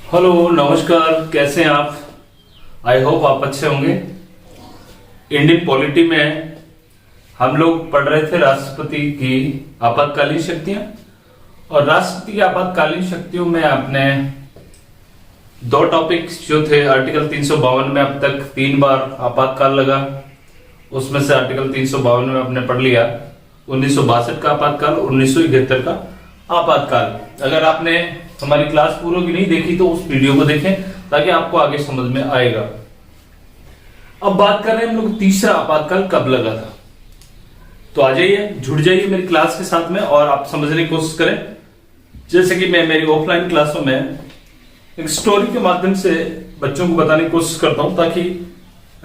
Hello नमस्कार, कैसे हैं आप? आई होप आप अच्छे होंगे। इंडियन पॉलिटी में हम लोग पढ़ रहे थे राष्ट्रपति की आपातकालीन शक्तियां, और राष्ट्रपति की आपातकालीन शक्तियों में आपने दो टॉपिक्स जो थे, आर्टिकल 352 में अब तक 3 बार आपातकाल लगा, उसमें से आर्टिकल 352 में आपने पढ़ लिया 1962 का आपातकाल, 1971 का आपातकाल। अगर आपने हमारी क्लास पूरी की नहीं देखी तो उस वीडियो को देखें ताकि आपको आगे समझ में आएगा। अब बात कर रहे हैं हम लोग तीसरा आपातकाल कब लगा था। तो आ जाइए, जुड़ जाइए मेरी क्लास के साथ में और आप समझने की कोशिश करें। जैसे कि मैं मेरी ऑफलाइन क्लासों में एक स्टोरी के माध्यम से बच्चों को बताने की कोशिश करता हूं ताकि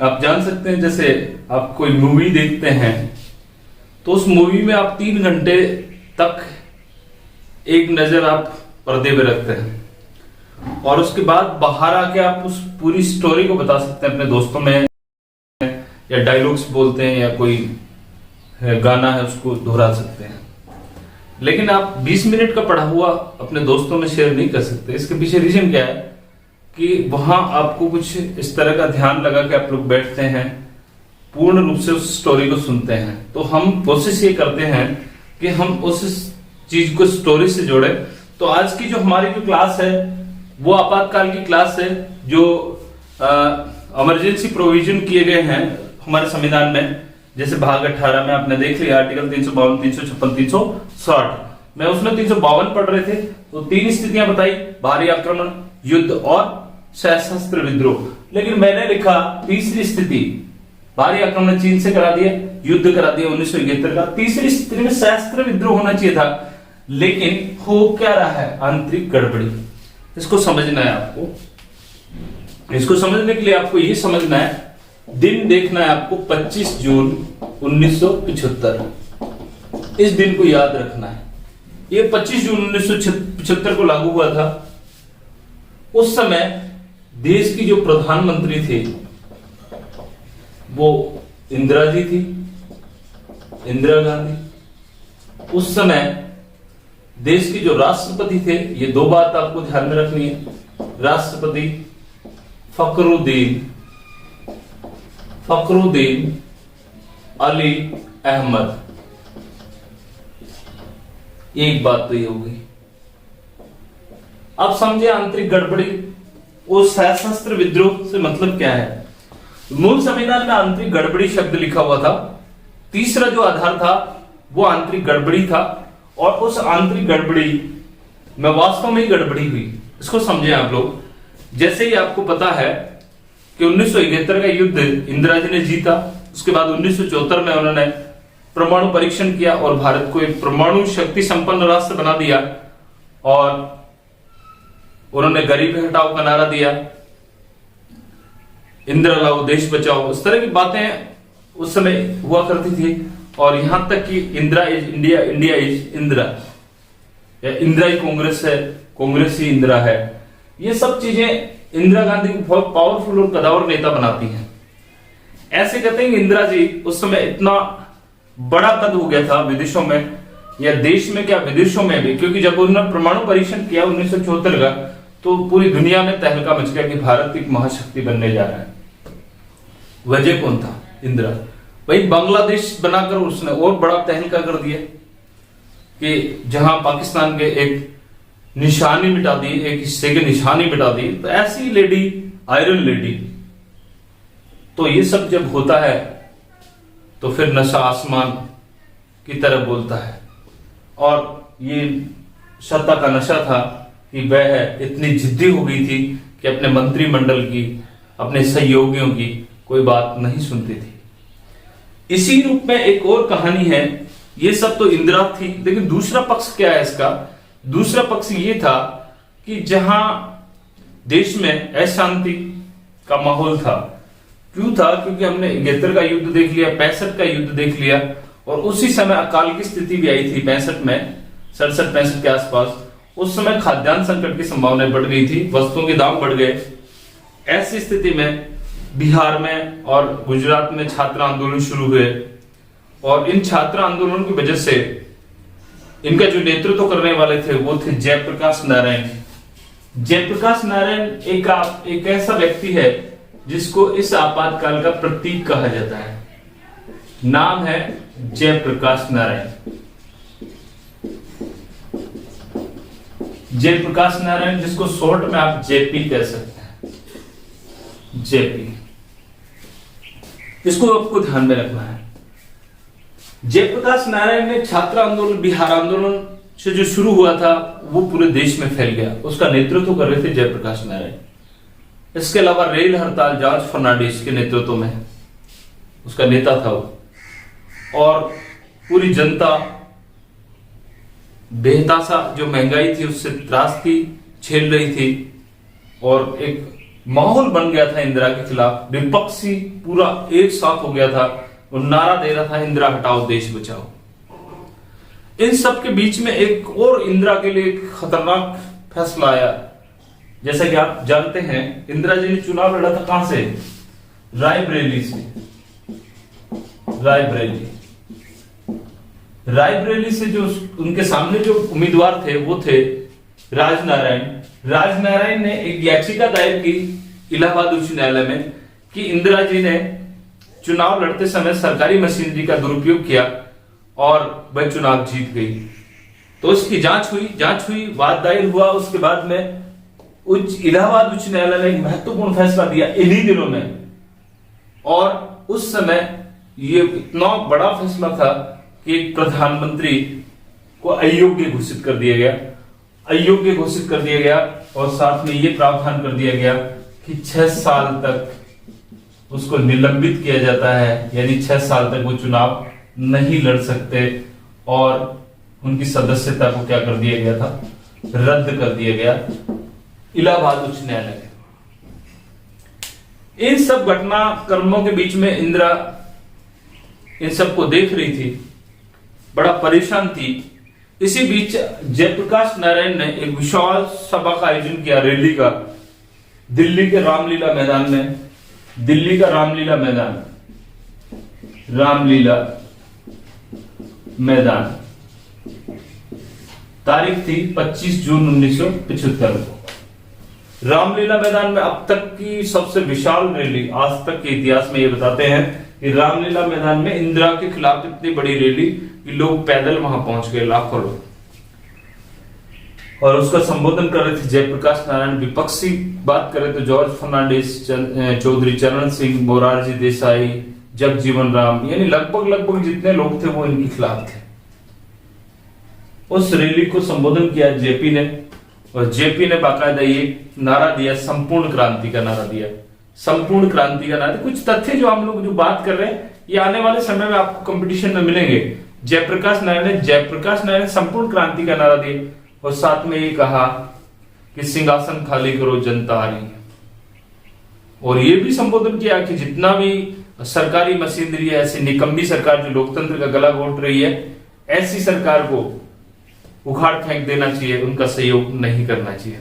आप जान सकते हैं। जैसे आप कोई मूवी देखते हैं तो उस मूवी में आप 3 घंटे तक एक नजर आप पर्दे पे रखते हैं और उसके बाद बाहर आके आप उस पूरी स्टोरी को बता सकते हैं अपने दोस्तों में, या डायलॉग्स बोलते हैं या कोई गाना है उसको दोहरा सकते हैं। लेकिन आप 20 मिनट का पढ़ा हुआ अपने दोस्तों में शेयर नहीं कर सकते। इसके पीछे रीजन क्या है कि वहां आपको कुछ इस तरह का ध्यान लगा के आप लोग बैठते हैं, पूर्ण रूप से उस स्टोरी को सुनते हैं। तो हम कोशिश ये करते हैं कि हम उस चीज को स्टोरी से जोड़े। तो आज की जो हमारी जो क्लास है वो आपातकाल की क्लास है, जो इमरजेंसी प्रोविजन किए गए हैं हमारे संविधान में। जैसे भाग 18 में आपने देख लिया आर्टिकल 352, 356, 360 में, उसमें 352 पढ़ रहे थे तो 3 स्थितियां बताई, भारी आक्रमण, युद्ध और सशस्त्र विद्रोह। लेकिन मैंने लिखा तीसरी स्थिति, भारी आक्रमण चीन से करा दिया, युद्ध करा दिया 1971 का। तीसरी स्थिति में सशस्त्र विद्रोह होना चाहिए था, लेकिन हो क्या रहा है, आंतरिक गड़बड़ी। इसको समझना है आपको। इसको समझने के लिए आपको ये समझना है, दिन देखना है आपको 25 जून 1975। इस दिन को याद रखना है। ये 25 जून 1975 को लागू हुआ था। उस समय देश की जो प्रधानमंत्री थी वो इंदिरा जी थी, इंदिरा गांधी। उस समय देश के जो राष्ट्रपति थे, ये 2 बात आपको ध्यान में रखनी है, राष्ट्रपति फखरुद्दीन अली अहमद। एक बात तो ये होगी। अब समझे आंतरिक गड़बड़ी और सशस्त्र विद्रोह से मतलब क्या है। मूल संविधान में आंतरिक गड़बड़ी शब्द लिखा हुआ था। तीसरा जो आधार था वो आंतरिक गड़बड़ी था, और उस आंतरिक गड़बड़ी में वास्तव में ही गड़बड़ी हुई। इसको समझे आप लोग। जैसे ही आपको पता है कि 1971 का युद्ध इंदिरा जी ने जीता, उसके बाद 1974 में उन्होंने परमाणु परीक्षण किया और भारत को एक परमाणु शक्ति संपन्न राष्ट्र बना दिया, और उन्होंने गरीबी हटाओ का नारा दिया, इंदिरा लाओ देश बचाओ, उस तरह की बातें उस समय हुआ करती थी। और यहां तक कि Indira is India, India is Indira, या इंदिरा ही कांग्रेस है, कांग्रेस ही इंदिरा है। ये सब चीजें इंदिरा गांधी को बहुत पावरफुल और कदावर नेता बनाती हैं। ऐसे कहते हैं कि इंदिरा जी उस समय इतना बड़ा कद हो गया था विदेशों में, या देश में क्या विदेशों में भी, क्योंकि जब उन्होंने परमाणु परीक्षण किया 1974 का तो पूरी दुनिया में तहलका मच गया कि भारत एक महाशक्ति बनने जा रहा है। वजह कौन था? इंदिरा। भाई बांग्लादेश बनाकर उसने और बड़ा तहलका कर दिया कि जहां पाकिस्तान के एक निशानी मिटा दी, एक हिस्से की निशानी मिटा दी। तो ऐसी लेडी, आयरन लेडी। तो ये सब जब होता है तो फिर नशा आसमान की तरह बोलता है, और ये सत्ता का नशा था कि वह इतनी जिद्दी हो गई थी कि अपने मंत्रिमंडल की, अपने सहयोगियों की कोई बात नहीं सुनती थी। इसी रूप में एक और कहानी है। ये सब तो इंदिरा थी, लेकिन दूसरा पक्ष क्या है इसका? दूसरा पक्ष ये था कि जहां देश में अशांति का माहौल था। क्यों था? क्योंकि हमने 71 का युद्ध देख लिया, 65 का युद्ध देख लिया, और उसी समय अकाल की स्थिति भी आई थी 65 में, 67-65 के आसपास। उस समय खाद्यान्न संकट की संभावना बढ़ गई थी, वस्तुओं के दाम बढ़ गए। ऐसी स्थिति में बिहार में और गुजरात में छात्र आंदोलन शुरू हुए, और इन छात्र आंदोलन की वजह से इनका जो नेतृत्व करने वाले थे वो थे जयप्रकाश नारायण। जयप्रकाश नारायण एक ऐसा व्यक्ति है जिसको इस आपातकाल का प्रतीक कहा जाता है। नाम है जयप्रकाश नारायण। जयप्रकाश नारायण, जिसको शॉर्ट में आप जेपी कह सकते हैं, जेपी। इसको आपको ध्यान में रखना है। जयप्रकाश नारायण ने छात्र आंदोलन, बिहार आंदोलन से जो शुरू हुआ था वो पूरे देश में फैल गया। उसका नेतृत्व कर रहे थे जयप्रकाश नारायण। इसके अलावा रेल हड़ताल जॉर्ज फर्नांडिस के नेतृत्व में उसका नेता था वो, और पूरी जनता बेहताशा जो महंगाई थी उससे त्रासदी झेल रही थी, और एक माहौल बन गया था इंदिरा के खिलाफ। विपक्षी पूरा एक साथ हो गया था और नारा दे रहा था इंदिरा हटाओ देश बचाओ। इन सब के बीच में एक और इंदिरा के लिए एक खतरनाक फैसला आया। जैसा कि आप जानते हैं, इंदिरा जी ने चुनाव लड़ा था कहां से? रायबरेली से। रायबरेली से जो उनके सामने जो उम्मीदवार थे वो थे राजनारायण ने एक याचिका दायर की इलाहाबाद उच्च न्यायालय में कि इंदिरा जी ने चुनाव लड़ते समय सरकारी मशीनरी का दुरुपयोग किया और वह चुनाव जीत गई। तो उसकी जांच हुई, वाद दायर हुआ। उसके बाद में इलाहाबाद उच्च न्यायालय ने एक महत्वपूर्ण फैसला दिया इन्हीं दिनों में, और उस समय ये इतना बड़ा फैसला था कि एक प्रधानमंत्री को अयोग्य घोषित कर दिया गया, और साथ में ये प्रावधान कर दिया गया कि 6 साल तक उसको निलंबित किया जाता है, यानी 6 साल तक वो चुनाव नहीं लड़ सकते, और उनकी सदस्यता को क्या कर दिया गया था? रद्द कर दिया गया इलाहाबाद उच्च न्यायालय में। इन सब घटनाक्रमों के बीच में इंदिरा इन सबको देख रही थी, बड़ा परेशान थी। इसी बीच जयप्रकाश नारायण ने एक विशाल सभा का आयोजन किया, रैली का, दिल्ली के रामलीला मैदान। तारीख थी 25 जून 1975 को। रामलीला मैदान में अब तक की सबसे विशाल रैली, आज तक के इतिहास में ये बताते हैं कि रामलीला मैदान में इंदिरा के खिलाफ इतनी बड़ी रैली कि लोग पैदल वहां पहुंच गए, लाखों लोग, और उसका संबोधन कर रहे थे जयप्रकाश नारायण। विपक्षी बात करें तो जॉर्ज फर्नांडिस, चौधरी चरण सिंह, मोरारजी देसाई, जगजीवन राम, यानी लगभग जितने लोग थे वो इनके खिलाफ थे। उस रैली को संबोधन किया जेपी ने, और जेपी ने बाकायदा ये नारा दिया, संपूर्ण क्रांति का नारा दिया। कुछ तथ्य जो हम लोग जो बात कर रहे हैं ये आने वाले समय में आपको कंपटीशन में मिलेंगे। जयप्रकाश नारायण संपूर्ण क्रांति का नारा दिए, और साथ में ये कहा कि सिंहासन खाली करो, जनता आ रही है। और ये भी संबोधन किया कि जितना भी सरकारी मशीनरी है, ऐसी निकम्मी सरकार जो लोकतंत्र का गला घोट रही है, ऐसी सरकार को उखाड़ फेंक देना चाहिए, उनका सहयोग नहीं करना चाहिए।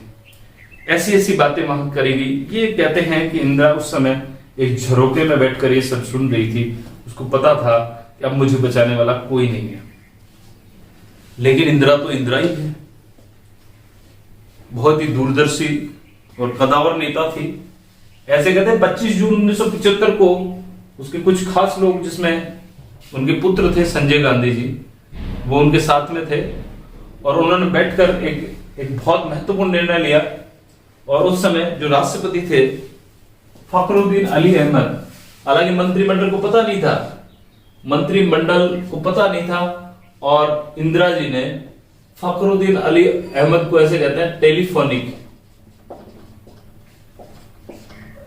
ऐसी बातें वहां करेगी। ये कहते हैं कि इंदिरा उस समय एक झरोके में बैठकर ये सब सुन रही थी। उसको पता था कि अब मुझे बचाने वाला कोई नहीं है, लेकिन इंदिरा तो इंदिरा ही है, बहुत ही दूरदर्शी और कदावर नेता थी। ऐसे कहते हैं 25 जून 1975 को उसके कुछ खास लोग, जिसमें उनके पुत्र थे संजय गांधी जी, वो उनके साथ में थे, और उन्होंने बैठकर एक बहुत महत्वपूर्ण निर्णय लिया। और उस समय जो राष्ट्रपति थे फखरुद्दीन अली अहमद, हालांकि मंत्रिमंडल को पता नहीं था, और इंदिरा जी ने फखरुद्दीन अली अहमद को ऐसे कहते हैं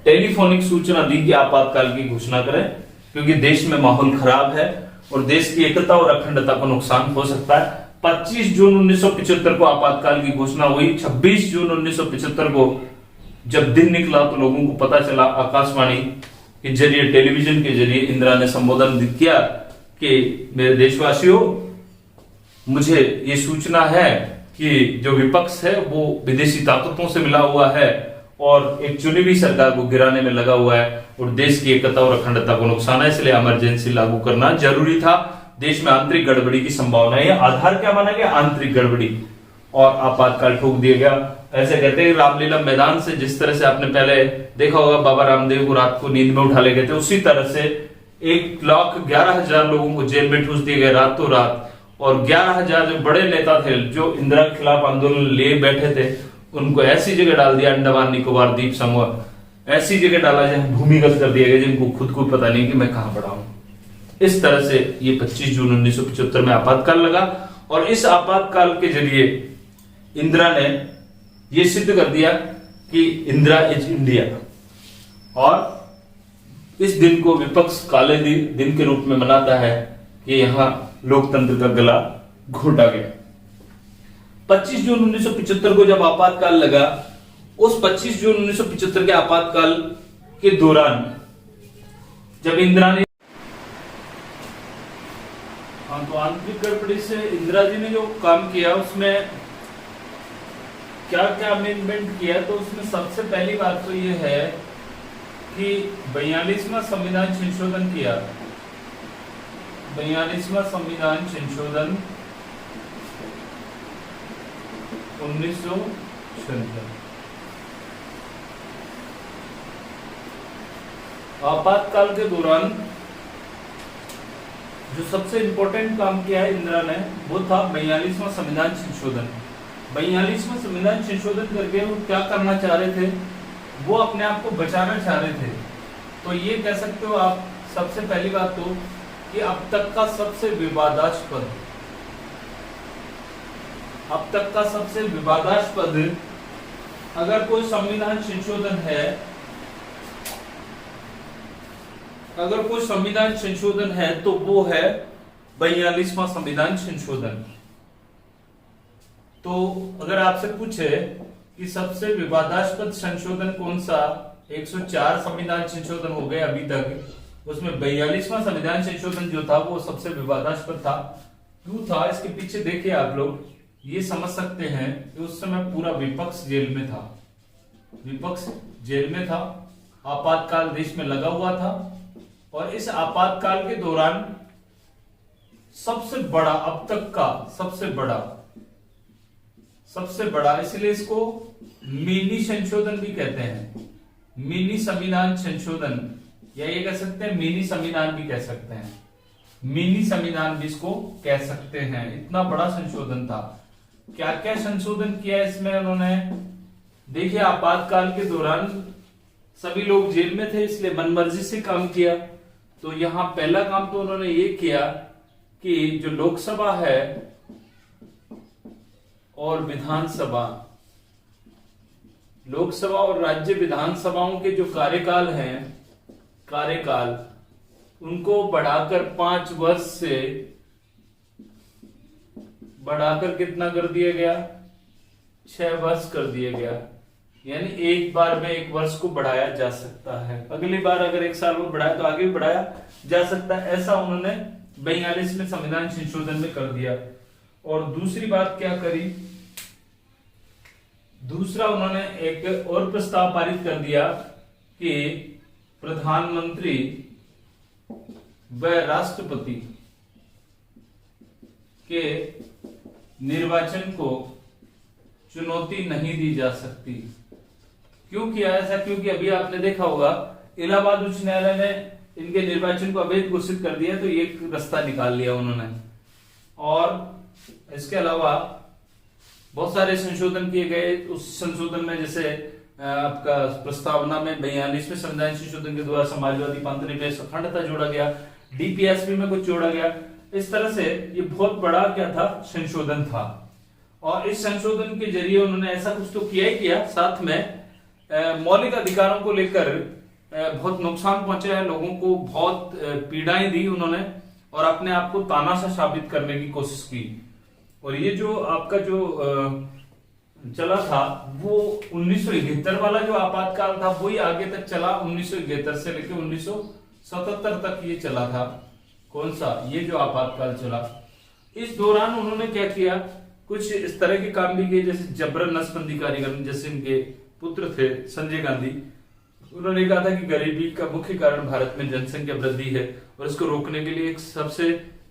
टेलीफोनिक सूचना दी कि आपातकाल की घोषणा करें, क्योंकि देश में माहौल खराब है और देश की एकता और अखंडता को नुकसान हो सकता है। 25 जून 1975 को आपातकाल की घोषणा हुई। 26 जून 1975 को जब दिन निकला तो लोगों को पता चला, आकाशवाणी के जरिए, टेलीविजन के जरिए इंदिरा ने संबोधन किया कि मेरे देशवासियों, मुझे ये सूचना है कि जो विपक्ष है वो विदेशी ताकतों से मिला हुआ है और एक चुनी हुई सरकार को गिराने में लगा हुआ है, और देश की एकता और अखंडता को नुकसान है, इसलिए इमरजेंसी लागू करना जरूरी था। देश में आंतरिक गड़बड़ी की संभावना है। आधार क्या माना गया? आंतरिक गड़बड़ी, और आपातकाल ठोक दिया गया। ऐसे कहते हैं रामलीला मैदान से जिस तरह से आपने पहले देखा होगा बाबा रामदेव को रात को नींद में उठा ले गए थे, उसी तरह से 1,11,000 लोगों को जेल में ठूस दिए गए रातों रात। और 11,000 जो बड़े नेता थे जो इंदिरा के खिलाफ आंदोलन ले बैठे थे, उनको ऐसी जगह डाल दिया, अंडमान निकोबार द्वीप समूह, ऐसी जगह डाला जहां भूमिगत कर दिया गया जिनको खुद को पता नहीं कि मैं कहां पड़ा हूं। इस तरह से ये 25 जून 1975 में आपातकाल लगा और इस आपातकाल के जरिए इंदिरा ने ये सिद्ध कर दिया कि इंदिरा इज इंडिया। और इस दिन को विपक्ष काले दिन के रूप में मनाता है कि यहां लोकतंत्र का गला घोटा गया। 25 जून 1975 को जब आपातकाल लगा, उस 25 जून 1975 के आपातकाल के दौरान जब इंदिरा ने तो आंतरिक गड़बड़ी से इंदिरा जी ने जो काम किया उसमें क्या क्या अमेंडमेंट किया, तो उसमें सबसे पहली बात तो ये है कि 42वां संविधान संशोधन किया। 42वां संविधान संशोधन 1976। आपातकाल के दौरान जो सबसे इंपॉर्टेंट काम किया है इंदिरा ने, वो था 42वां संविधान संशोधन। 42वां संविधान संशोधन करके वो क्या करना चाह रहे थे, वो अपने आप को बचाना चाह रहे थे। तो ये कह सकते हो आप सबसे पहली बात तो कि अब तक का सबसे विवादास्पद अगर कोई संविधान संशोधन है, तो वो है 42वां संविधान संशोधन। तो अगर आपसे पूछे कि सबसे विवादास्पद संशोधन कौन सा, 104 संविधान संशोधन हो गए अभी तक, उसमें 42वां संविधान संशोधन जो था वो सबसे विवादास्पद था। क्यों था, इसके पीछे देखिए आप लोग ये समझ सकते हैं कि उस समय पूरा विपक्ष जेल में था, आपातकाल देश में लगा हुआ था और इस आपातकाल के दौरान सबसे बड़ा, अब तक का सबसे बड़ा, इसलिए इसको मिनी संशोधन भी कहते हैं, मिनी संविधान संशोधन, या ये कह सकते हैं मिनी संविधान भी कह सकते हैं, मिनी संविधान भी इसको कह सकते हैं। इतना बड़ा संशोधन था। क्या क्या संशोधन किया इसमें उन्होंने, देखिए आपातकाल के दौरान सभी लोग जेल में थे इसलिए मनमर्जी से काम किया। तो यहां पहला काम तो उन्होंने ये किया कि जो लोकसभा है और विधानसभा, लोकसभा और राज्य विधानसभाओं के जो कार्यकाल उनको बढ़ाकर 5 वर्ष से बढ़ाकर कितना कर दिया गया, 6 वर्ष कर दिया गया। यानी एक बार में 1 वर्ष को बढ़ाया जा सकता है, अगली बार अगर 1 साल में बढ़ाया तो आगे भी बढ़ाया जा सकता है। ऐसा उन्होंने 42वें संविधान संशोधन में कर दिया। और दूसरी बात क्या करी, दूसरा उन्होंने एक और प्रस्ताव पारित कर दिया कि प्रधानमंत्री व राष्ट्रपति के निर्वाचन को चुनौती नहीं दी जा सकती। क्यों किया ऐसा, क्योंकि अभी आपने देखा होगा इलाहाबाद उच्च न्यायालय ने इनके निर्वाचन को अवैध घोषित कर दिया, तो एक रास्ता निकाल लिया उन्होंने। और इसके अलावा बहुत सारे संशोधन किए गए। उस संशोधन में जैसे आपका प्रस्तावना में 42वें संविधान संशोधन के द्वारा समाजवादी पंथ निरपेक्ष अखंडता जोड़ा गया, डीपीएसपी में कुछ जोड़ा गया। इस तरह से ये बहुत बड़ा क्या था, संशोधन था। और इस संशोधन के जरिए उन्होंने ऐसा कुछ तो किया ही किया, साथ में मौलिक अधिकारों को लेकर बहुत नुकसान पहुंचाया, लोगों को बहुत पीड़ाएं दी उन्होंने और अपने आप को तानाशाह साबित करने की कोशिश की। और ये जो आपका जो चला था वो 1971 वाला जो आपातकाल था वही आगे तक चला, 1971 से लेकर 1977 तक ये चला था। कौन सा, ये जो आपातकाल चला। इस दौरान उन्होंने क्या किया, कुछ इस तरह के काम भी किए, जैसे जबरन नसबंदी कार्यक्रम। जैसे इनके पुत्र थे संजय गांधी, उन्होंने कहा था कि गरीबी का मुख्य कारण भारत में जनसंख्या वृद्धि है और इसको रोकने के लिए एक सबसे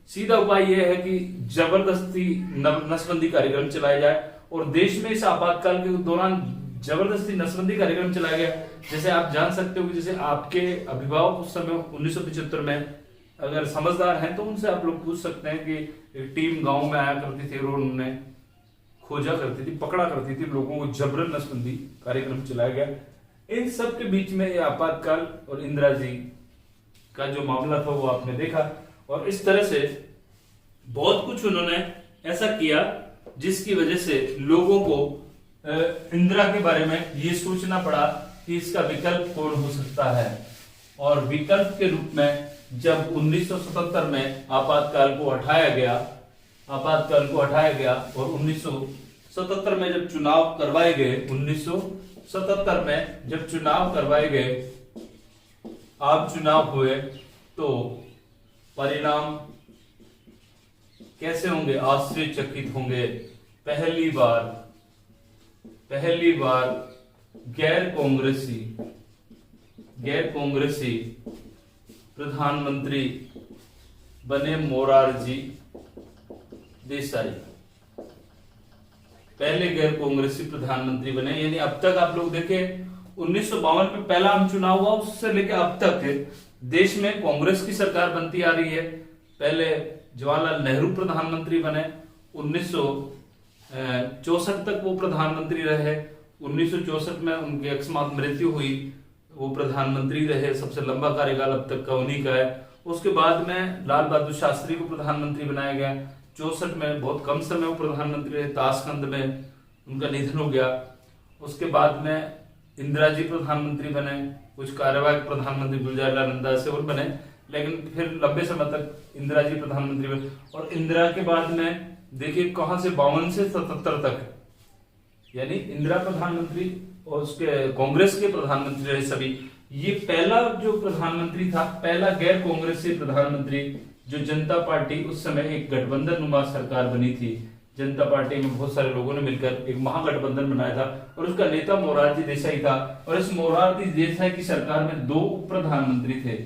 सीधा उपाय यह है कि जबरदस्ती नसबंदी कार्यक्रम चलाया जाए और देश में इस आपातकाल के दौरान जबरदस्ती नसबंदी कार्यक्रम चलाया गया। जैसे आप जान सकते हो कि जैसे आपके अभिभावक उस समय 1975 में अगर समझदार हैं तो उनसे आप लोग पूछ सकते हैं कि एक टीम गांव में आया करती थी और उन्होंने खोजा करती थी, पकड़ा करती थी लोगों को, जबरन नसबंदी कार्यक्रम चलाया गया। इन सब के बीच में ये आपातकाल और इंदिरा जी का जो मामला था वो आपने देखा, और इस तरह से बहुत कुछ उन्होंने ऐसा किया जिसकी वजह से लोगों को इंदिरा के बारे में ये सोचना पड़ा कि इसका विकल्प कौन हो सकता है। और विकल्प के रूप में जब 1977 में आपातकाल को हटाया गया और 1977 में जब चुनाव करवाए गए, 1977 में जब चुनाव करवाए गए, आम चुनाव हुए, तो परिणाम कैसे होंगे? आश्चर्यचकित होंगे। पहली बार गैर कांग्रेसी प्रधानमंत्री बने मोरारजी देसाई। पहले गैर कांग्रेसी प्रधानमंत्री बने, यानी अब तक आप लोग देखें 1952 में पहला आम चुनाव हुआ, उससे लेकर अब तक देश में कांग्रेस की सरकार बनती आ रही है। पहले जवाहरलाल नेहरू प्रधानमंत्री बने, 1964 तक वो प्रधानमंत्री रहे। 1964 में उनकी अकस्मात मृत्यु हुई, वो प्रधानमंत्री रहे, सबसे लंबा कार्यकाल अब तक का उन्हीं का है। उसके बाद में लाल बहादुर शास्त्री को प्रधानमंत्री बनाया गया। 64 में बहुत कम समय वो प्रधानमंत्री रहे, ताशकंद में उनका निधन हो गया। उसके बाद में इंदिरा जी प्रधानमंत्री बने, कुछ कार्यवाहक प्रधानमंत्री गुलजारीलाल नंदा से और बने, लेकिन फिर लंबे समय तक इंदिरा जी प्रधानमंत्री बने। और इंदिरा के बाद में देखिए कहां से 52 से 77 तक, यानी इंदिरा प्रधानमंत्री और उसके कांग्रेस के प्रधानमंत्री रहे सभी। ये पहला जो प्रधानमंत्री था, पहला गैर कांग्रेसी प्रधानमंत्री, जो जनता पार्टी, उस समय एक गठबंधन नुमा सरकार बनी थी। जनता पार्टी में बहुत सारे लोगों ने मिलकर एक महागठबंधन बनाया था और उसका नेता मोरारजी देसाई था। और इस मोरारजी देसाई की सरकार में दो उप प्रधानमंत्री थे,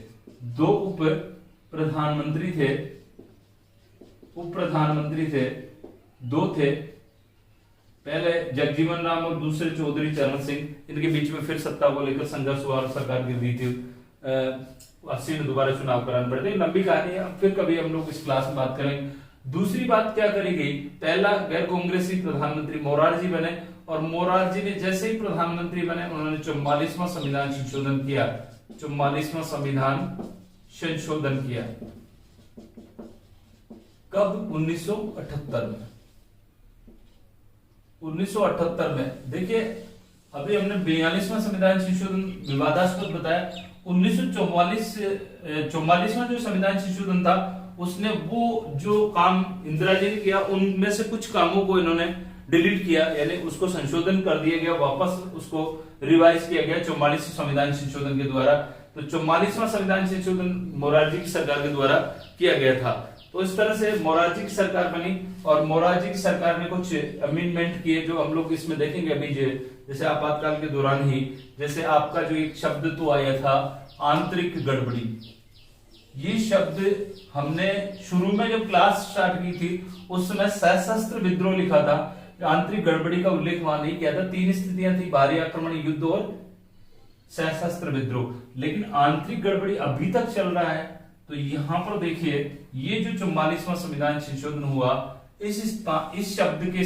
दो थे। पहले जगजीवन राम और दूसरे चौधरी चरण सिंह। इनके बीच में फिर सत्ता को लेकर संघर्ष हुआ और सरकार गिर गई थी। 80 में दोबारा चुनाव कराने पड़े थे। लंबी कहानी है, फिर कभी हम लोग इस क्लास में बात करेंगे। दूसरी बात क्या करी गई, पहला गैर कांग्रेसी प्रधानमंत्री मोरारजी बने, और मोरारजी ने जैसे ही प्रधानमंत्री बने उन्होंने 44वां संविधान संशोधन किया। 44वां संविधान संशोधन किया कब? 1978 में। 1978 में देखिए, अभी हमने 42वां संविधान संशोधन विवादास्पद बताया। 1944वां जो संविधान संशोधन था, उसने वो जो काम इंदिरा जी ने किया उनमें से कुछ कामों को इन्होंने डिलीट किया, यानी उसको संशोधन कर दिया गया, वापस उसको रिवाइज किया गया 44वें संविधान संशोधन के द्वारा। तो 44वां संविधान संशोधन मोरारजी की सरकार के द्वारा किया गया था। तो इस तरह से मोरारजी की सरकार बनी और मोरारजी की सरकार ने कुछ अमेंडमेंट किए जो हम लोग इसमें देखेंगे अभी। जैसे आपातकाल के दौरान ही, जैसे आपका जो एक शब्द तो आया था आंतरिक गड़बड़ी, ये शब्द हमने शुरू में जब क्लास स्टार्ट की थी उस समय सशस्त्र विद्रोह लिखा था, आंतरिक गड़बड़ी का उल्लेख वहां नहीं किया था। 3 स्थितियां थी, बाहरी आक्रमण, युद्ध और सशस्त्र विद्रोह। लेकिन आंतरिक गड़बड़ी अभी तक चल रहा है। तो यहां पर देखिए, ये जो 44वां संविधान संशोधन हुआ, इस शब्द के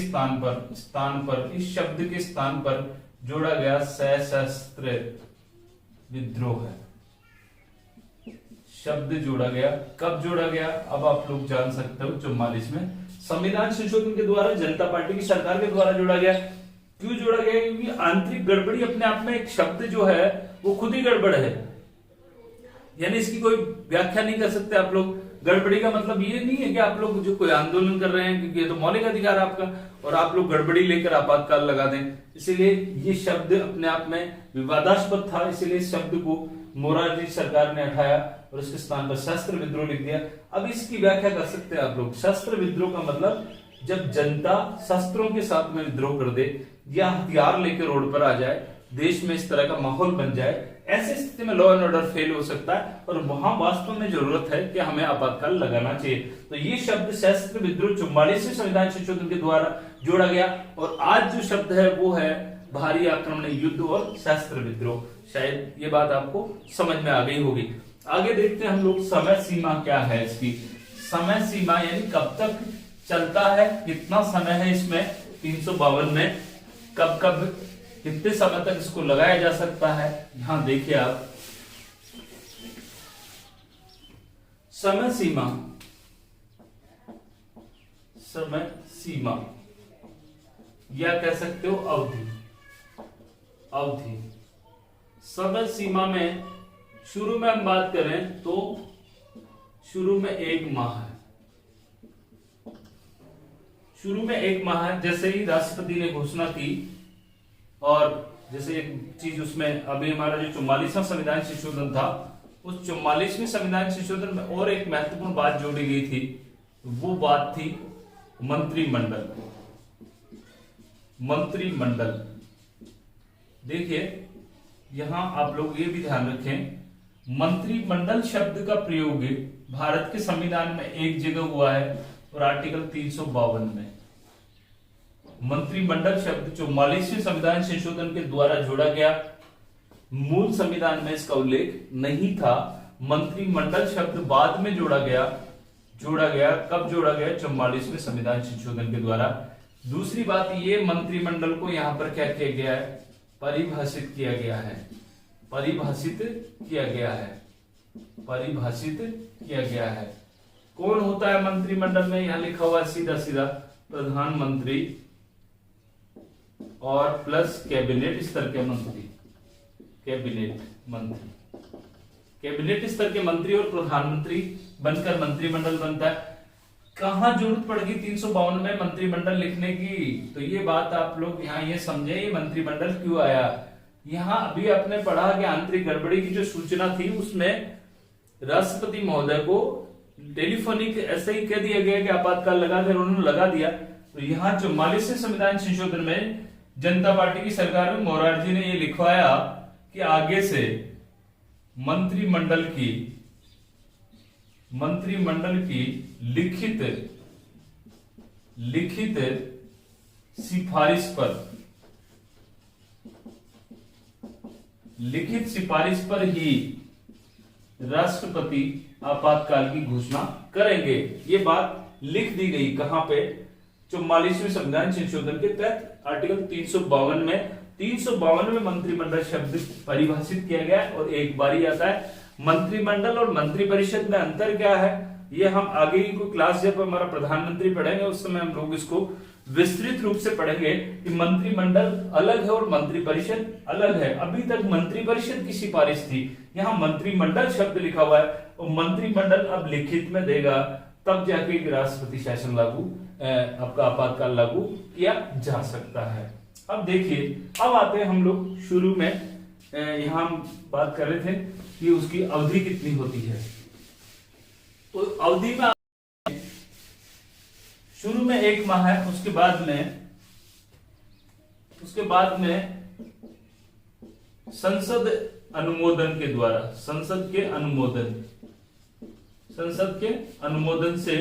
स्थान पर जोड़ा गया सशस्त्र विद्रोह है। शब्द जोड़ा गया, कब जोड़ा गया अब आप लोग जान सकते हो। 44 में संविधान संशोधन के द्वारा, जनता पार्टी की सरकार के द्वारा जोड़ा गया। क्यों जोड़ा गया? क्योंकि आंतरिक गड़बड़ी अपने आप में एक शब्द जो है वो खुद ही गड़बड़ है, यानी इसकी कोई व्याख्या नहीं कर सकते आप लोग। गड़बड़ी का मतलब ये नहीं है कि आप लोग जो कोई आंदोलन कर रहे हैं, क्योंकि ये तो मौलिक अधिकार है आपका, और आप लोग गड़बड़ी लेकर आपातकाल लगा दें। इसीलिए ये शब्द अपने आप में विवादास्पद था, इसीलिए इस शब्द को मोरारजी सरकार ने हटाया और इसके स्थान पर शस्त्र विद्रोह लिख दिया। अब इसकी व्याख्या कर सकते हैं आप लोग। शस्त्र विद्रोह का मतलब जब जनता शस्त्रों के साथ में विद्रोह कर दे या हथियार लेकर रोड पर आ जाए, देश में इस तरह का माहौल बन जाए, ऐसी स्थिति में लॉ एंड ऑर्डर फेल हो सकता है और वहां वास्तव में जरूरत है कि हमें आपातकाल लगाना चाहिए। तो ये शब्द सशस्त्र विद्रोह 44वें संविधान संशोधन के द्वारा जोड़ा गया और आज जो शब्द है वो है भारी आक्रमण, युद्ध और सशस्त्र विद्रोह। शायद ये बात आपको समझ में आ गई होगी। आगे देखते हैं हम लोग समय सीमा क्या है इसकी। समय सीमा यानी कब तक चलता है, कितना समय है इसमें 352 में, कब कब कितने समय तक इसको लगाया जा सकता है। यहां देखिए आप समय सीमा, समय सीमा या कह सकते हो अवधि। अवधि समय सीमा में शुरू में हम बात करें तो शुरू में 1 माह है। शुरू में 1 माह है। जैसे ही राष्ट्रपति ने घोषणा की और जैसे एक चीज उसमें अभी हमारा जो 44वां संविधान संशोधन था, उस 44वें संविधान संशोधन में और एक महत्वपूर्ण बात जोड़ी गई थी, वो बात थी मंत्रिमंडल। मंत्रिमंडल देखिए यहां आप लोग ये भी ध्यान रखें, मंत्रिमंडल शब्द का प्रयोग भारत के संविधान में एक जगह हुआ है और आर्टिकल 352 में। मंत्रिमंडल शब्द 44वें संविधान संशोधन के द्वारा जोड़ा गया, मूल संविधान में इसका उल्लेख नहीं था। मंत्रिमंडल शब्द बाद में जोड़ा गया। कब जोड़ा गया? 44वें संविधान संशोधन के द्वारा। दूसरी बात ये, मंत्रिमंडल को यहां पर क्या किया गया है? परिभाषित किया गया है। परिभाषित किया गया है। परिभाषित किया गया है। कौन होता है मंत्रिमंडल में? यहां लिखा हुआ सीधा सीधा प्रधानमंत्री और प्लस कैबिनेट स्तर के मंत्री। कैबिनेट मंत्री, कैबिनेट स्तर के मंत्री और प्रधानमंत्री बनकर मंत्रिमंडल बनता है। कहां जरूरत पड़ेगी 352 में मंत्रिमंडल लिखने की? तो ये बात आप लोग यहाँ ये समझे, ये मंत्रिमंडल क्यों आया। यहाँ अभी आपने पढ़ा कि आंतरिक गड़बड़ी की जो सूचना थी उसमें राष्ट्रपति महोदय को टेलीफोनिक ऐसे ही कह दिया गया कि आपातकाल लगा दे, उन्होंने लगा दिया। तो यहाँ 44वें संविधान संशोधन में जनता पार्टी की सरकार में मोरारजी ने ये लिखवाया कि आगे से मंत्रिमंडल की लिखित सिफारिश पर ही राष्ट्रपति आपातकाल की घोषणा करेंगे। ये बात लिख दी गई कहां पे? 44वें संविधान संशोधन के तहत आर्टिकल 352 में। 352 में मंत्रिमंडल शब्द परिभाषित किया गया और एक बारी आता है। मंत्रिमंडल और मंत्रिपरिषद में अंतर क्या है, ये हम आगे की कोई क्लास जब हमारा प्रधानमंत्री पढ़ेंगे उस समय हम लोग इसको विस्तृत रूप से पढ़ेंगे कि मंत्रिमंडल अलग है और मंत्रिपरिषद अलग है। अभी तक मंत्रिपरिषद की सिफारिश थी, यहाँ मंत्रिमंडल शब्द लिखा हुआ है और मंत्रिमंडल अब लिखित में देगा, तब जाके राष्ट्रपति शासन लागू आपका आपातकाल लागू किया जा सकता है। अब देखिए, अब आते हैं हम लोग शुरू में यहां हम बात कर रहे थे कि उसकी अवधि कितनी होती है। तो अवधि में शुरू में 1 माह है, उसके बाद में संसद अनुमोदन के द्वारा, संसद के अनुमोदन से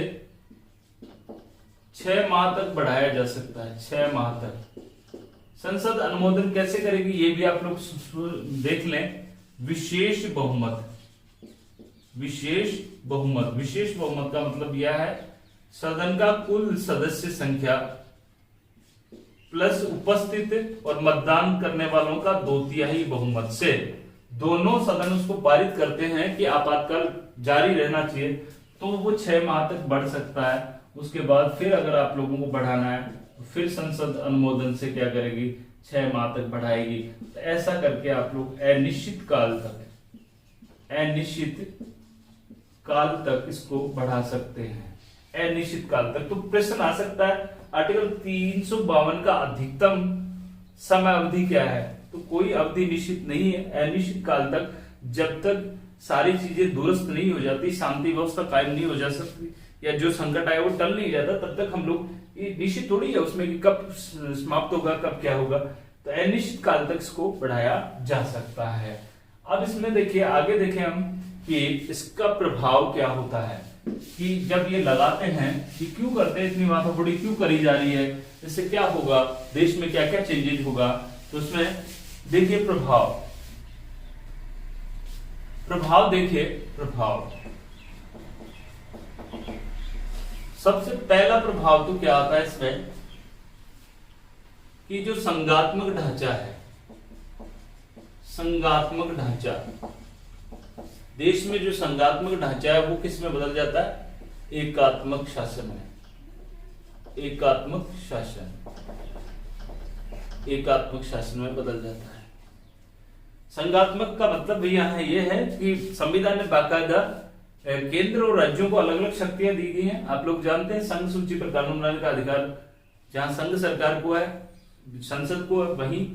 6 माह तक बढ़ाया जा सकता है। 6 माह तक संसद अनुमोदन कैसे करेगी ये भी आप लोग देख लें। विशेष बहुमत का मतलब यह है सदन का कुल सदस्य संख्या प्लस उपस्थित और मतदान करने वालों का 2/3 बहुमत से दोनों सदन उसको पारित करते हैं कि आपातकाल जारी रहना चाहिए, तो वो 6 माह तक बढ़ सकता है। उसके बाद फिर अगर आप लोगों को बढ़ाना है तो फिर संसद अनुमोदन से क्या करेगी, 6 माह तक बढ़ाएगी। तो ऐसा करके आप लोग अनिश्चित काल तक इसको बढ़ा सकते हैं। अनिश्चित काल तक। तो प्रश्न आ सकता है आर्टिकल 352 का अधिकतम समय अवधि क्या है? तो कोई अवधि निश्चित नहीं है। अनिश्चित काल तक, जब तक सारी चीजें दुरुस्त नहीं हो जाती, शांति व्यवस्था कायम नहीं हो जा सकती या जो संकट आया वो टल नहीं जाता, तब तक हम लोग निश्चित थोड़ी है उसमें कि कब समाप्त होगा, कब क्या होगा। तो अनिश्चित काल तक इसको बढ़ाया जा सकता है। अब इसमें देखिए, आगे देखें हम कि इसका प्रभाव क्या होता है, कि जब ये लगाते हैं कि क्यों करते हैं, इतनी माथाफोड़ी क्यों करी जा रही है, इससे क्या होगा, देश में क्या क्या चेंजेस होगा। तो उसमें देखिए प्रभाव देखिए, प्रभाव सबसे पहला प्रभाव तो क्या आता है इसमें, कि जो संघात्मक ढांचा है, संघात्मक ढांचा, देश में जो संघात्मक ढांचा है वो किस में बदल जाता है, एकात्मक शासन में, एकात्मक शासन, एकात्मक शासन में बदल जाता है। संघात्मक का मतलब भी यहाँ ये है कि संविधान में बाकायदा केंद्र और राज्यों को अलग अलग शक्तियां दी गई हैं। आप लोग जानते हैं संघ सूची पर कानून बनाने का अधिकार जहां संघ सरकार को है, संसद को है, वहीं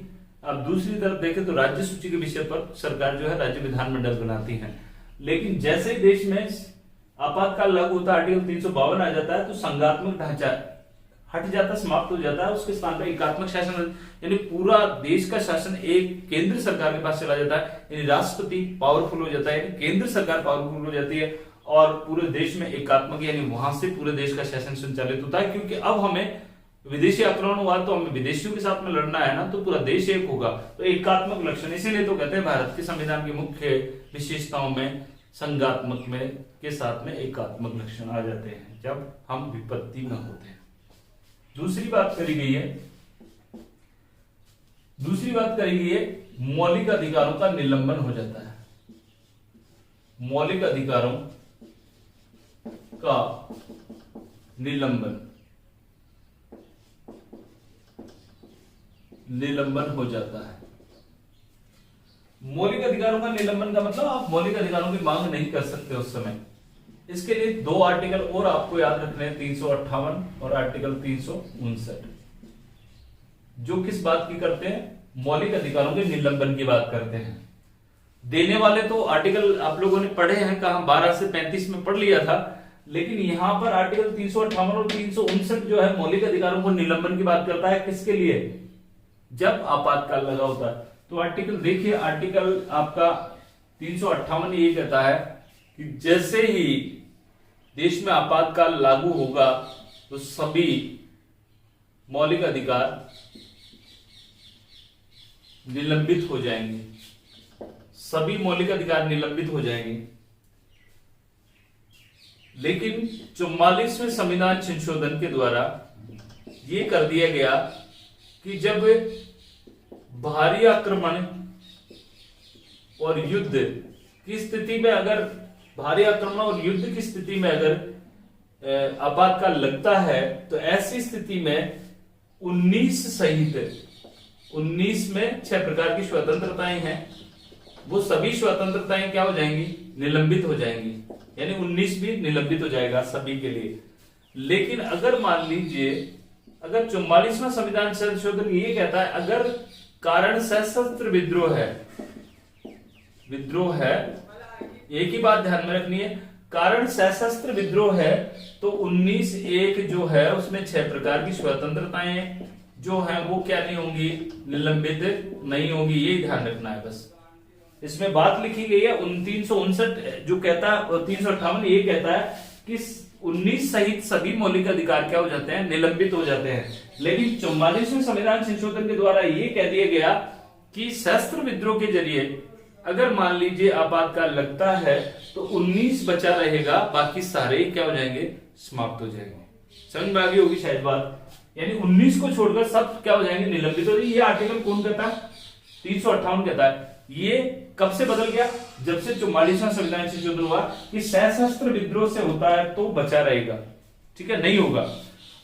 अब दूसरी तरफ देखें तो राज्य सूची के विषय पर सरकार जो है राज्य विधानमंडल बनाती है। लेकिन जैसे ही देश में आपातकाल लागू होता है, आर्टिकल 352 आ जाता है, तो संघात्मक ढांचा हट जाता, समाप्त हो जाता है, उसके स्थान पर एकात्मक शासन, यानी पूरा देश का शासन एक केंद्र सरकार के पास चला जाता है, यानी राष्ट्रपति पावरफुल हो जाता है, यानी केंद्र सरकार पावरफुल हो जाती है और पूरे देश में एकात्मक, यानी वहां से पूरे देश का शासन संचालित होता है। क्योंकि अब हमें विदेशी आक्रमण हुआ तो हमें विदेशियों के साथ में लड़ना है ना, तो पूरा देश एक होगा, तो एकात्मक लक्षण, इसीलिए तो कहते हैं भारत के संविधान की मुख्य विशेषताओं में संघात्मक में के साथ में एकात्मक लक्षण आ जाते हैं जब हम विपत्ति में होते हैं। दूसरी बात करी गई है, दूसरी बात करी गई है, मौलिक अधिकारों का निलंबन हो जाता है, मौलिक अधिकारों का निलंबन, निलंबन हो जाता है। मौलिक अधिकारों का निलंबन का मतलब आप मौलिक अधिकारों की मांग नहीं कर सकते उस समय। इसके लिए दो आर्टिकल और आपको याद रखने हैं, 358 और आर्टिकल 359, जो किस बात की करते हैं, मौलिक अधिकारों के निलंबन की बात करते हैं। देने वाले तो आर्टिकल आप लोगों ने पढ़े हैं, कहा 12 से 35 में पढ़ लिया था, लेकिन यहां पर आर्टिकल 358 और 359 जो है मौलिक अधिकारों को निलंबन की बात करता है। किसके लिए, जब आपातकाल लगा होता है। तो आर्टिकल देखिए, आर्टिकल आपका 358 ये कहता है कि जैसे ही देश में आपातकाल लागू होगा तो सभी मौलिक अधिकार निलंबित हो जाएंगे, सभी मौलिक अधिकार निलंबित हो जाएंगे। लेकिन 44वें संविधान संशोधन के द्वारा यह कर दिया गया कि जब भारी आक्रमण और युद्ध की स्थिति में, अगर भारी आक्रमण और युद्ध की स्थिति में अगर आपातकाल लगता है, तो ऐसी स्थिति में 19 सहित 19 में 6 प्रकार की स्वतंत्रताएं हैं, वो सभी स्वतंत्रताएं क्या हो जाएंगी, निलंबित हो जाएंगी, यानी 19 भी निलंबित हो जाएगा सभी के लिए। लेकिन अगर मान लीजिए, अगर 44वां संविधान संशोधन ये कहता है अगर कारण सशस्त्र विद्रोह है, विद्रोह है, एक ही बात ध्यान में रखनी है, कारण सशस्त्र विद्रोह है, तो 19(1) जो है उसमें 6 प्रकार की स्वतंत्रताएं जो है वो क्या नहीं होंगी, निलंबित नहीं होंगी, ये ध्यान रखना है बस। इसमें बात लिखी गई है 359 जो कहता है, 358 ये कहता है कि 19 सहित सभी मौलिक अधिकार क्या हो जाते हैं, निलंबित हो जाते हैं। लेकिन 44वें संविधान संशोधन के द्वारा ये कह दिया गया कि सशस्त्र विद्रोह के जरिए अगर मान लीजिए आपातकाल लगता है तो 19 बचा रहेगा, बाकी सारे क्या हो जाएंगे, समाप्त हो जाएंगे। समझ में आ गई होगी शायद बात, यानी 19 को छोड़कर सब क्या हो जाएंगे, निलंबित हो जाएंगे। ये आर्टिकल कौन कहता है, 358 कहता है। ये कब से बदल गया, जब से 44वां संविधान संशोधन हुआ कि सशस्त्र विद्रोह से होता है तो बचा रहेगा, ठीक है, नहीं होगा।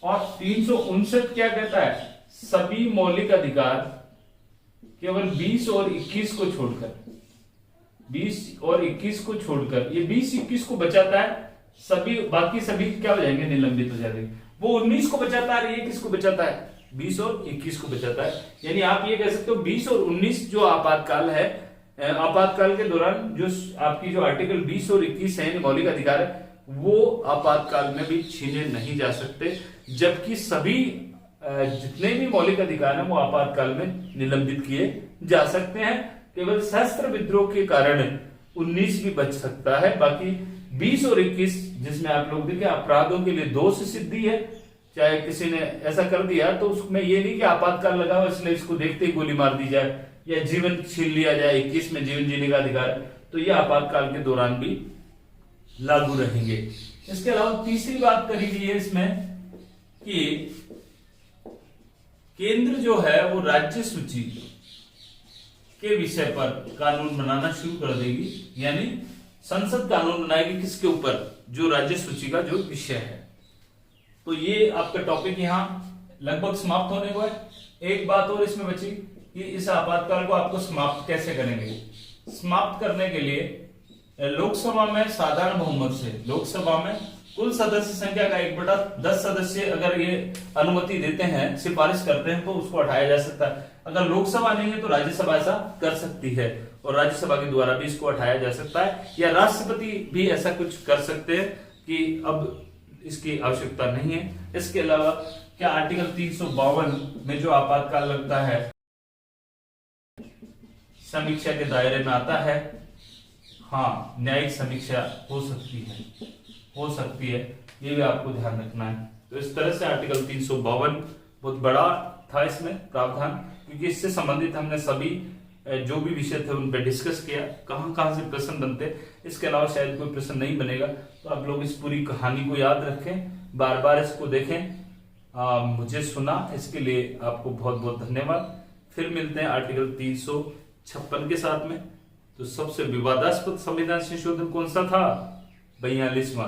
और 359 क्या कहता है, सभी मौलिक अधिकार केवल 20 और 21 को छोड़कर, 20 और 21 को छोड़कर, ये 20-21 को बचाता है, सभी बाकी सभी क्या हो जाएंगे, निलंबित हो जाएंगे। वो 19 को बचाता है, ये किसको बचाता है, 20 और 21 को बचाता है। यानी आप ये कह सकते हो 20 और 19 जो आपातकाल है, आपातकाल के दौरान जो आपकी जो आर्टिकल 20 और 21 है मौलिक अधिकार है, वो आपातकाल में भी छीने नहीं जा सकते, जबकि सभी जितने भी मौलिक अधिकार हैं वो आपातकाल में निलंबित किए जा सकते हैं। केवल सशस्त्र विद्रोह के कारण 19 भी बच सकता है, बाकी 20 और 21 जिसमें आप लोग देखें अपराधों के लिए दोष सिद्धि है, चाहे किसी ने ऐसा कर दिया तो उसमें ये नहीं कि आपातकाल लगा हुआ इसलिए इसको देखते ही गोली मार दी जाए या जीवन छीन लिया जाए, 21 में जीवन जीने का अधिकार है, तो ये आपातकाल के दौरान भी लागू रहेंगे। इसके अलावा तीसरी बात करी गई है इसमें कि केंद्र जो है वो राज्य सूची के विषय पर कानून बनाना शुरू कर देगी, यानी संसद कानून बनाएगी किसके ऊपर, जो राज्य सूची का जो विषय है। तो ये आपका टॉपिक यहाँ लगभग समाप्त होने को है। एक बात और इसमें बची कि इस आपातकाल को आपको समाप्त कैसे करेंगे। समाप्त करने के लिए लोकसभा में साधारण बहुमत से, लोकसभा में कुल सदस्य संख्या का 1/10 सदस्य अगर ये अनुमति देते हैं, सिफारिश करते हैं, तो उसको हटाया जा सकता है। अगर लोकसभा नहीं है तो राज्यसभा ऐसा कर सकती है और राज्यसभा के द्वारा भी इसको हटाया जा सकता है, या राष्ट्रपति भी ऐसा कुछ कर सकते हैं कि अब इसकी आवश्यकता नहीं है। इसके अलावा क्या आर्टिकल 352 में जो आपातकाल लगता है समीक्षा के दायरे में आता है? हाँ, न्यायिक समीक्षा हो सकती है, ये भी आपको ध्यान रखना है। तो इस तरह से आर्टिकल 352 बहुत बड़ा था इसमें प्रावधान, क्योंकि इससे संबंधित हमने सभी जो भी विषय थे उन पर डिस्कस किया, कहां कहां से प्रश्न बनते। इसके अलावा शायद कोई प्रश्न नहीं बनेगा, तो आप लोग इस पूरी कहानी को याद रखें, बार बार इसको देखें। मुझे सुना इसके लिए आपको बहुत बहुत धन्यवाद। फिर मिलते हैं आर्टिकल 356 के साथ में। तो सबसे विवादास्पद संविधान संशोधन कौन सा था? 42वां।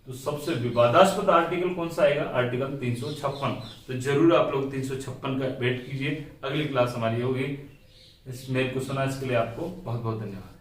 तो सबसे विवादास्पद आर्टिकल कौन सा आएगा? आर्टिकल 356। तो जरूर आप लोग 356 का वेट कीजिए, अगली क्लास हमारी होगी। इस मेल को सुना इसके लिए आपको बहुत बहुत धन्यवाद।